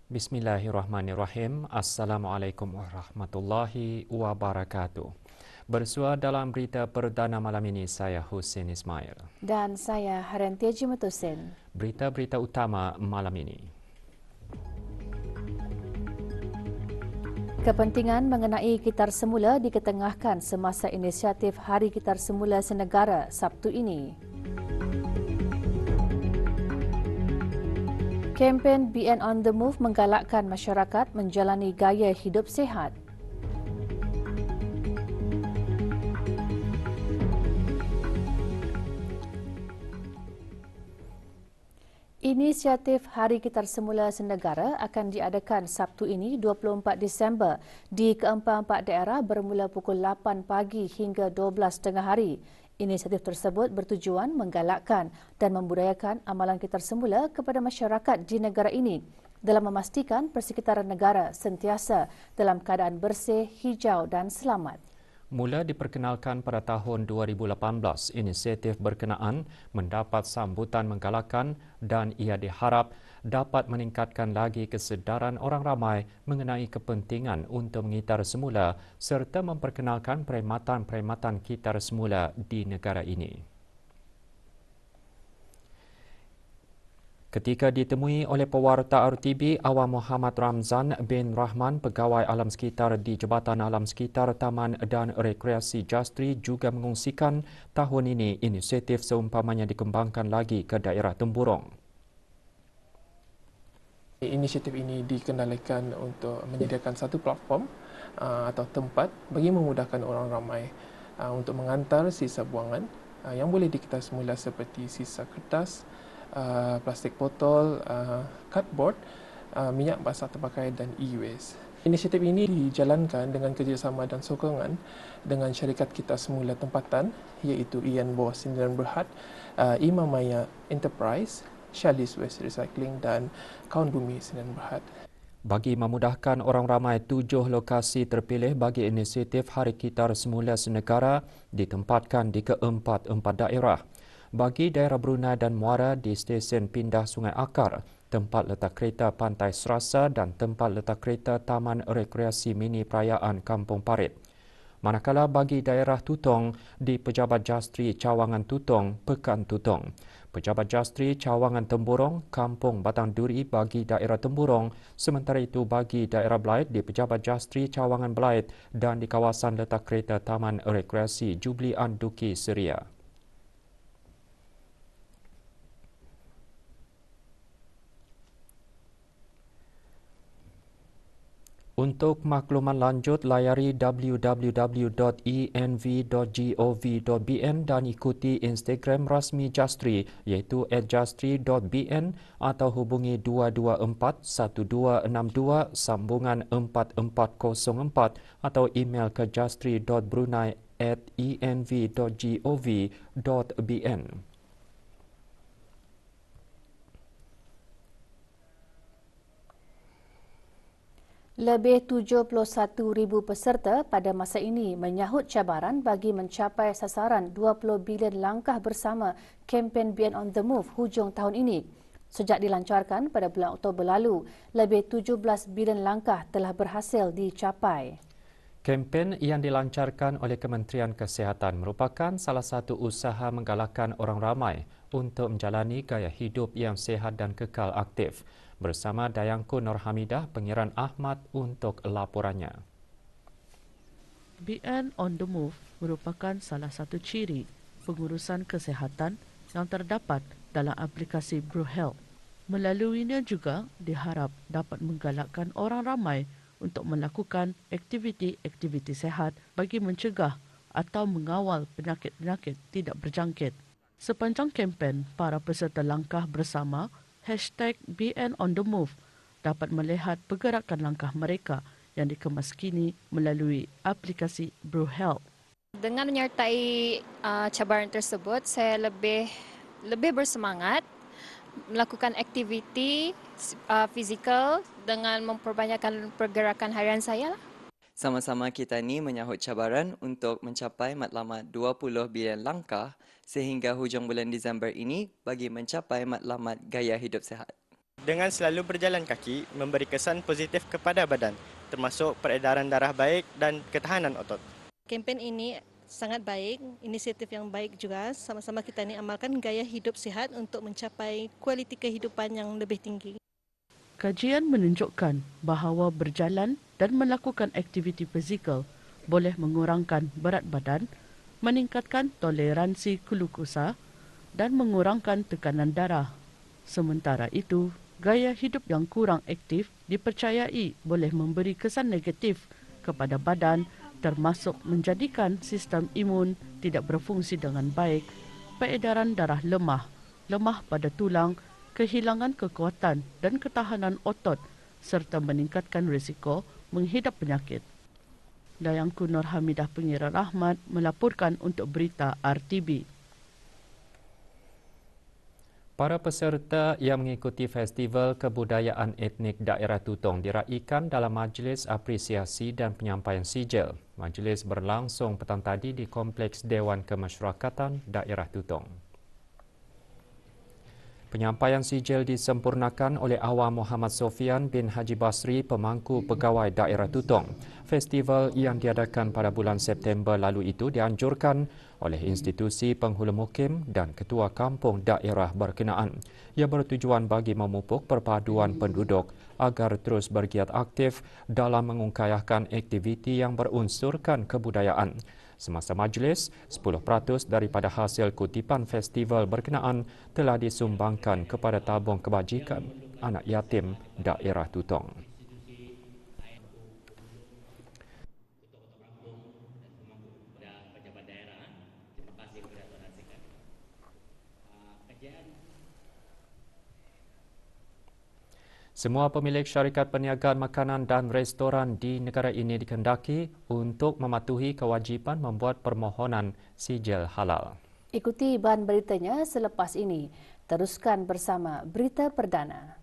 Bismillahirrahmanirrahim. Assalamualaikum warahmatullahi wabarakatuh. Bersua dalam berita perdana malam ini, saya Hussein Ismail. Dan saya Harantia Jimutusin. Berita-berita utama malam ini. Kepentingan mengenai kitar semula diketengahkan semasa inisiatif Hari Kitar Semula Senegara Sabtu ini. Kempen BN on the Move menggalakkan masyarakat menjalani gaya hidup sihat. Inisiatif Hari Kitar Semula Senegara akan diadakan Sabtu ini 24 Disember di keempat-empat daerah bermula pukul 8 pagi hingga 12 hari. Inisiatif tersebut bertujuan menggalakkan dan membudayakan amalan kitar semula kepada masyarakat di negara ini dalam memastikan persekitaran negara sentiasa dalam keadaan bersih, hijau dan selamat. Mula diperkenalkan pada tahun 2018, inisiatif berkenaan mendapat sambutan menggalakkan dan ia diharap dapat meningkatkan lagi kesedaran orang ramai mengenai kepentingan untuk mengitar semula serta memperkenalkan perkhidmatan kitar semula di negara ini. Ketika ditemui oleh pewarta RTB, Awam Muhammad Ramzan bin Rahman, pegawai alam sekitar di Jabatan Alam Sekitar, Taman dan Rekreasi Jastri juga mengungsikan tahun ini inisiatif seumpamanya dikembangkan lagi ke daerah Temburong. Inisiatif ini dikendalikan untuk menyediakan satu platform atau tempat bagi memudahkan orang ramai untuk menghantar sisa buangan yang boleh diketar semula seperti sisa kertas, plastik botol, cardboard, minyak basah terpakai dan e-waste. Inisiatif ini dijalankan dengan kerjasama dan sokongan dengan syarikat kitar semula tempatan iaitu Ian Bos Sdn Bhd, Imam Maya Enterprise, Shalis Waste Recycling dan Kawan Bumi Sdn Bhd. Bagi memudahkan orang ramai, 7 lokasi terpilih bagi inisiatif Hari Kitar Semula Senegara ditempatkan di keempat-empat daerah. Bagi daerah Brunei dan Muara di stesen pindah Sungai Akar, tempat letak kereta Pantai Serasa dan tempat letak kereta Taman Rekreasi Mini Perayaan Kampung Parit. Manakala bagi daerah Tutong di Pejabat Jastri Cawangan Tutong, Pekan Tutong. Pejabat Jastri Cawangan Temburong, Kampung Batang Duri bagi daerah Temburong, sementara itu bagi daerah Belait di Pejabat Jastri Cawangan Belait dan di kawasan letak kereta Taman Rekreasi Jublian Duki Seria. Untuk makluman lanjut, layari www.env.gov.bn dan ikuti Instagram rasmi Jastri iaitu @jastri.bn atau hubungi 224-1262 sambungan 4404 atau email ke jastri.brunei@env.gov.bn. Lebih 71,000 peserta pada masa ini menyahut cabaran bagi mencapai sasaran 20 bilion langkah bersama kempen BN on the Move hujung tahun ini. Sejak dilancarkan pada bulan Oktober lalu, lebih 17 bilion langkah telah berhasil dicapai. Kempen yang dilancarkan oleh Kementerian Kesihatan merupakan salah satu usaha menggalakkan orang ramai untuk menjalani gaya hidup yang sihat dan kekal aktif. Bersama Dayangku Nur Hamidah, Pengiran Ahmad untuk laporannya. BN on the Move merupakan salah satu ciri pengurusan kesihatan yang terdapat dalam aplikasi BruHealth. Melaluinya juga diharap dapat menggalakkan orang ramai untuk melakukan aktiviti-aktiviti sihat bagi mencegah atau mengawal penyakit-penyakit tidak berjangkit. Sepanjang kempen, para peserta langkah bersama #BN on the Move dapat melihat pergerakan langkah mereka yang dikemas kini melalui aplikasi BrewHealth. Dengan menyertai cabaran tersebut, saya lebih bersemangat melakukan aktiviti fizikal dengan memperbanyakkan pergerakan harian saya. Sama-sama kita ni menyahut cabaran untuk mencapai matlamat 20 bilion langkah sehingga hujung bulan Disember ini bagi mencapai matlamat gaya hidup sihat. Dengan selalu berjalan kaki, memberi kesan positif kepada badan, termasuk peredaran darah baik dan ketahanan otot. Kempen ini sangat baik, inisiatif yang baik juga. Sama-sama kita ni amalkan gaya hidup sihat untuk mencapai kualiti kehidupan yang lebih tinggi. Kajian menunjukkan bahawa berjalan dan melakukan aktiviti fizikal boleh mengurangkan berat badan, meningkatkan toleransi glukosa dan mengurangkan tekanan darah. Sementara itu, gaya hidup yang kurang aktif dipercayai boleh memberi kesan negatif kepada badan, termasuk menjadikan sistem imun tidak berfungsi dengan baik, peredaran darah lemah, lemah pada tulang, kehilangan kekuatan dan ketahanan otot serta meningkatkan risiko menghidap penyakit. Dayangku Nur Hamidah Pengira Rahmat melaporkan untuk berita RTB. Para peserta yang mengikuti Festival Kebudayaan Etnik Daerah Tutong diraikan dalam Majlis Apresiasi dan Penyampaian Sijil. Majlis berlangsung petang tadi di Kompleks Dewan Kemasyarakatan Daerah Tutong. Penyampaian sijil disempurnakan oleh Awam Muhammad Sofian bin Haji Basri, pemangku pegawai daerah Tutong. Festival yang diadakan pada bulan September lalu itu dianjurkan oleh institusi penghulu mukim dan ketua kampung daerah berkenaan. Ia bertujuan bagi memupuk perpaduan penduduk agar terus bergiat aktif dalam mengungkayahkan aktiviti yang berunsurkan kebudayaan. Semasa majlis, 10% daripada hasil kutipan festival berkenaan telah disumbangkan kepada tabung kebajikan anak yatim daerah Tutong. Semua pemilik syarikat perniagaan makanan dan restoran di negara ini dikehendaki untuk mematuhi kewajipan membuat permohonan sijil halal. Ikuti bahan beritanya selepas ini. Teruskan bersama Berita Perdana.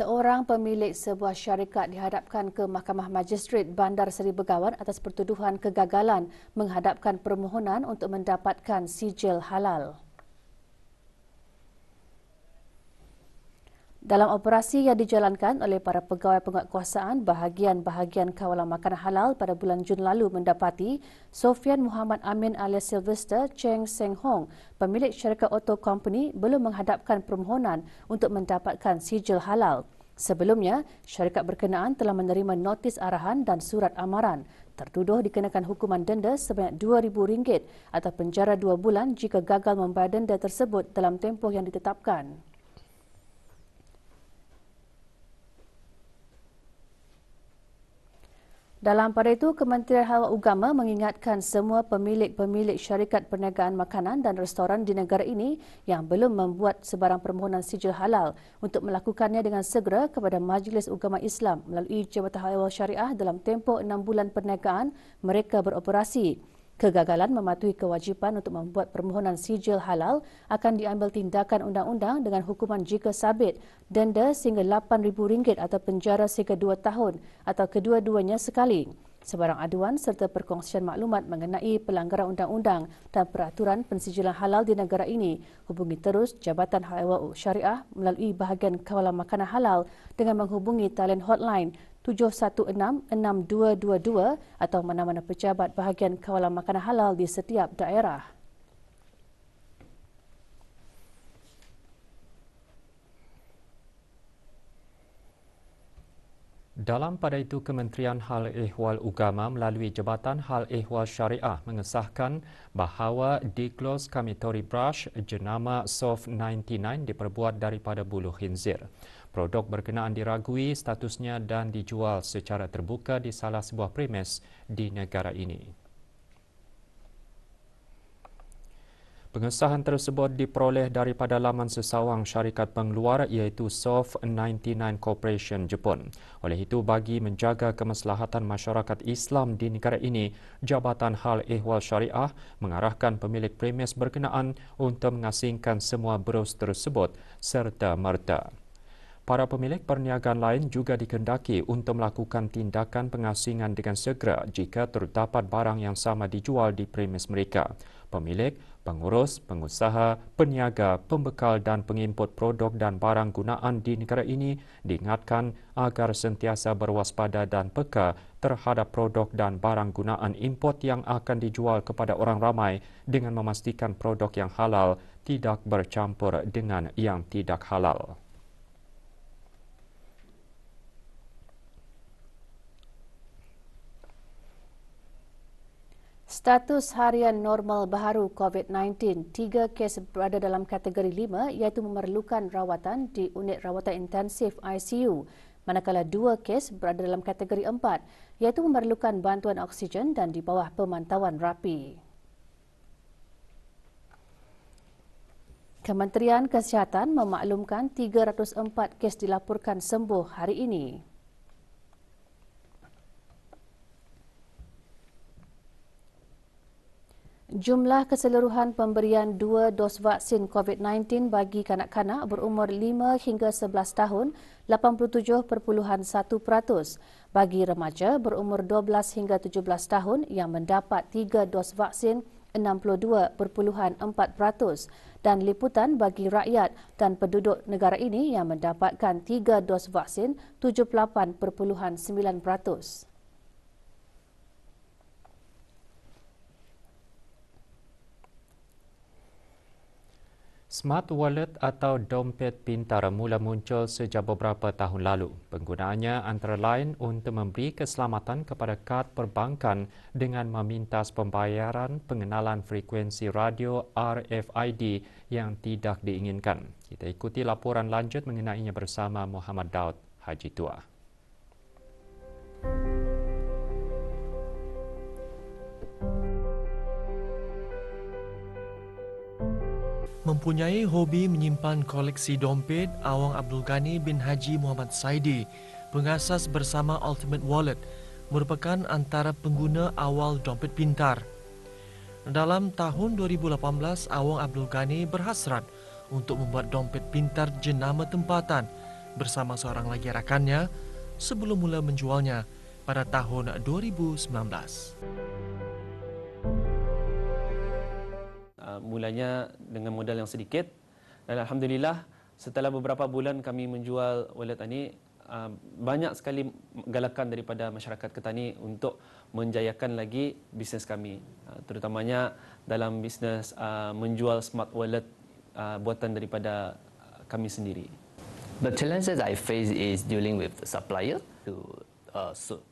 Seorang pemilik sebuah syarikat dihadapkan ke Mahkamah Magistrate Bandar Seri Begawan atas pertuduhan kegagalan menghadapkan permohonan untuk mendapatkan sijil halal. Dalam operasi yang dijalankan oleh para pegawai penguatkuasaan, bahagian-bahagian kawalan makanan halal pada bulan Jun lalu mendapati Sofian Muhammad Amin alias Sylvester Cheng Seng Hong, pemilik syarikat auto company, belum menghadapkan permohonan untuk mendapatkan sijil halal. Sebelumnya, syarikat berkenaan telah menerima notis arahan dan surat amaran. Tertuduh dikenakan hukuman denda sebanyak RM2,000 atau penjara 2 bulan jika gagal membayar denda tersebut dalam tempoh yang ditetapkan. Dalam pada itu, Kementerian Hal Agama mengingatkan semua pemilik-pemilik syarikat perniagaan makanan dan restoran di negara ini yang belum membuat sebarang permohonan sijil halal untuk melakukannya dengan segera kepada Majlis Ugama Islam melalui Jabatan Hal Ehwal Syariah dalam tempoh 6 bulan perniagaan mereka beroperasi. Kegagalan mematuhi kewajipan untuk membuat permohonan sijil halal akan diambil tindakan undang-undang dengan hukuman jika sabit, denda sehingga RM8,000 atau penjara sehingga 2 tahun atau kedua-duanya sekali. Sebarang aduan serta perkongsian maklumat mengenai pelanggaran undang-undang dan peraturan pensijilan halal di negara ini, hubungi terus Jabatan Hal Ehwal Syariah melalui bahagian kawalan makanan halal dengan menghubungi talian hotline 716-6222 atau mana-mana pejabat bahagian kawalan makanan halal di setiap daerah. Dalam pada itu, Kementerian Hal Ehwal Agama melalui Jabatan Hal Ehwal Syariah mengesahkan bahawa Diglos Kamitori Brush jenama Soft 99 diperbuat daripada bulu khinzir. Produk berkenaan diragui statusnya dan dijual secara terbuka di salah sebuah premis di negara ini. Pengesahan tersebut diperoleh daripada laman sesawang syarikat pengeluar iaitu Soft 99 Corporation Jepun. Oleh itu, bagi menjaga kemaslahatan masyarakat Islam di negara ini, Jabatan Hal Ehwal Syariah mengarahkan pemilik premis berkenaan untuk mengasingkan semua bros tersebut serta merta. Para pemilik perniagaan lain juga dikehendaki untuk melakukan tindakan pengasingan dengan segera jika terdapat barang yang sama dijual di premis mereka. Pemilik, pengurus, pengusaha, peniaga, pembekal dan pengimport produk dan barang gunaan di negara ini diingatkan agar sentiasa berwaspada dan peka terhadap produk dan barang gunaan import yang akan dijual kepada orang ramai dengan memastikan produk yang halal tidak bercampur dengan yang tidak halal. Status harian normal baharu COVID-19, 3 kes berada dalam kategori 5 iaitu memerlukan rawatan di unit rawatan intensif ICU, manakala 2 kes berada dalam kategori 4 iaitu memerlukan bantuan oksigen dan di bawah pemantauan rapi. Kementerian Kesihatan memaklumkan 304 kes dilaporkan sembuh hari ini. Jumlah keseluruhan pemberian 2 dos vaksin COVID-19 bagi kanak-kanak berumur 5 hingga 11 tahun 87.1%. Bagi remaja berumur 12 hingga 17 tahun yang mendapat 3 dos vaksin 62.4%. Dan liputan bagi rakyat dan penduduk negara ini yang mendapatkan 3 dos vaksin 78.9%. Smart wallet atau dompet pintar mula muncul sejak beberapa tahun lalu. Penggunaannya antara lain untuk memberi keselamatan kepada kad perbankan dengan memintas pembayaran pengenalan frekuensi radio RFID yang tidak diinginkan. Kita ikuti laporan lanjut mengenainya bersama Muhammad Daud Haji Tua. Mempunyai hobi menyimpan koleksi dompet, Awang Abdul Ghani bin Haji Muhammad Saidi, pengasas bersama Ultimate Wallet, merupakan antara pengguna awal dompet pintar. Dalam tahun 2018, Awang Abdul Ghani berhasrat untuk membuat dompet pintar jenama tempatan bersama seorang lagi rakannya sebelum mula menjualnya pada tahun 2019. Mulanya dengan modal yang sedikit dan Alhamdulillah setelah beberapa bulan kami menjual wallet ini, banyak sekali galakan daripada masyarakat Ketani untuk menjayakan lagi bisnes kami, terutamanya dalam bisnes menjual smart wallet buatan daripada kami sendiri. The challenges I face is dealing with the supplier to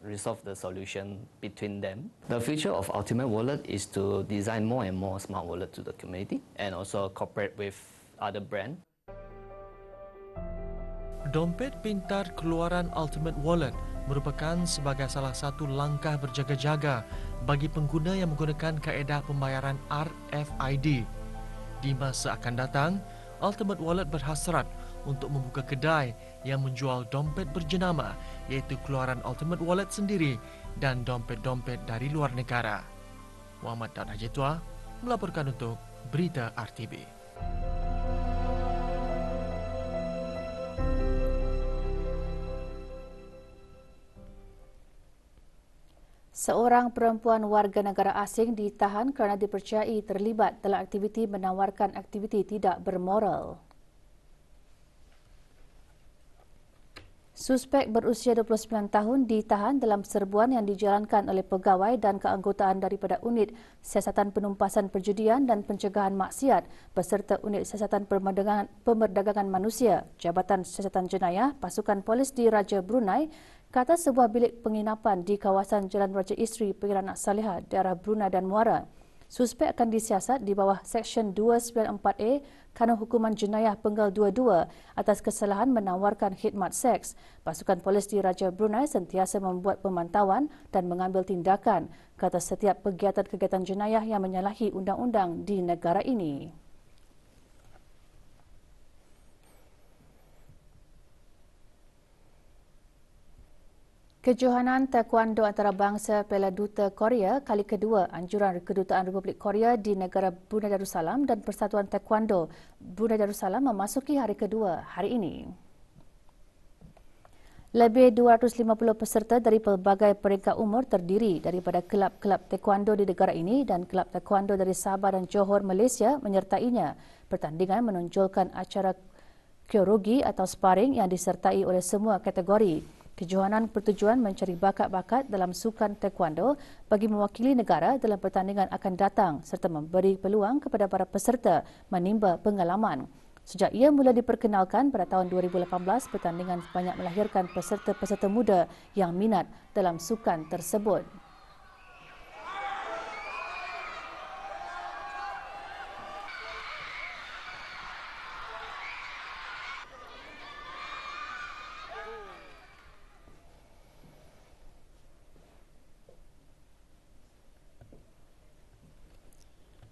resolve the solution between them. The future of Ultimate Wallet is to design more and more smart wallet to the community and also cooperate with other brand. Dompet pintar keluaran Ultimate Wallet merupakan sebagai salah satu langkah berjaga-jaga bagi pengguna yang menggunakan kaedah pembayaran RFID. Di masa akan datang, Ultimate Wallet berhasrat untuk membuka kedai yang menjual dompet berjenama iaitu keluaran Ultimate Wallet sendiri dan dompet-dompet dari luar negara. Muhammad Daud Haji Tua melaporkan untuk Berita RTB. Seorang perempuan warga negara asing ditahan kerana dipercayai terlibat dalam aktiviti menawarkan aktiviti tidak bermoral. Suspek berusia 29 tahun ditahan dalam serbuan yang dijalankan oleh pegawai dan keanggotaan daripada Unit Siasatan Penumpasan Perjudian dan Pencegahan Maksiat beserta Unit Siasatan Pemerdagangan Manusia, Jabatan Siasatan Jenayah, Pasukan Polis di Raja Brunei ke atas sebuah bilik penginapan di kawasan Jalan Raja Isteri Pengiran Saleha, daerah Brunei dan Muara. Suspek akan disiasat di bawah Seksyen 294A Kanun Hukuman Jenayah Penggal 22 atas kesalahan menawarkan khidmat seks. Pasukan Polis di Raja Brunei sentiasa membuat pemantauan dan mengambil tindakan ke atas setiap kegiatan-kegiatan jenayah yang menyalahi undang-undang di negara ini. Kejohanan Taekwondo antarabangsa Piala Duta Korea kali kedua anjuran Kedutaan Republik Korea di negara Brunei Darussalam dan Persatuan Taekwondo Brunei Darussalam memasuki hari kedua hari ini. Lebih 250 peserta dari pelbagai peringkat umur terdiri daripada kelab-kelab taekwondo di negara ini dan kelab taekwondo dari Sabah dan Johor, Malaysia menyertainya. Pertandingan menonjolkan acara koreografi atau sparring yang disertai oleh semua kategori. Kejohanan bertujuan mencari bakat-bakat dalam sukan taekwondo bagi mewakili negara dalam pertandingan akan datang serta memberi peluang kepada para peserta menimba pengalaman. Sejak ia mula diperkenalkan pada tahun 2018, pertandingan banyak melahirkan peserta-peserta muda yang minat dalam sukan tersebut.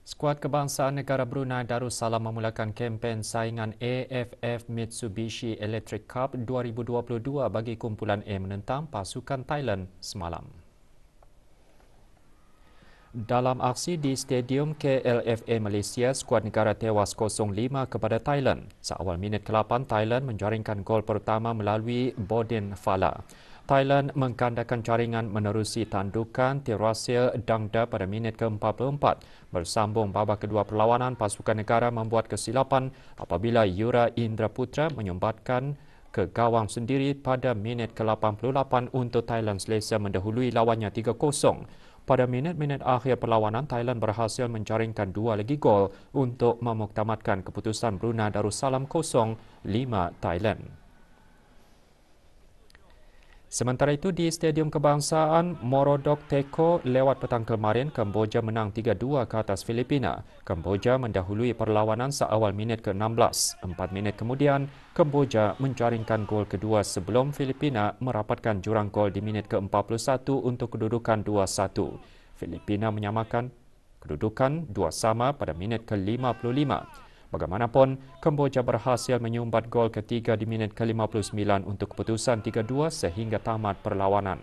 Skuad Kebangsaan Negara Brunei Darussalam memulakan kempen saingan AFF Mitsubishi Electric Cup 2022 bagi kumpulan A menentang pasukan Thailand semalam. Dalam aksi di Stadium KLFA Malaysia, skuad negara tewas 0-5 kepada Thailand. Seawal minit ke-8, Thailand menjaringkan gol pertama melalui Bodin Fala. Thailand menggandakan jaringan menerusi tandukan Tirasil Dangda pada minit ke-44. Bersambung babak kedua perlawanan, pasukan negara membuat kesilapan apabila Yura Indra Putra menyumbatkan ke gawang sendiri pada minit ke-88 untuk Thailand selesa mendahului lawannya 3-0. Pada minit-minit akhir perlawanan, Thailand berhasil menjaringkan 2 lagi gol untuk memuktamadkan keputusan Brunei Darussalam 0-5 Thailand. Sementara itu, di Stadium Kebangsaan Morodok Teko lewat petang kemarin, Kemboja menang 3-2 ke atas Filipina. Kemboja mendahului perlawanan seawal minit ke-16. 4 minit kemudian, Kemboja menjaringkan gol kedua sebelum Filipina merapatkan jurang gol di minit ke-41 untuk kedudukan 2-1. Filipina menyamakan kedudukan 2 sama pada minit ke-55. Bagaimanapun, Kemboja berhasil menyumbat gol ketiga di minit ke-59 untuk keputusan 3-2 sehingga tamat perlawanan.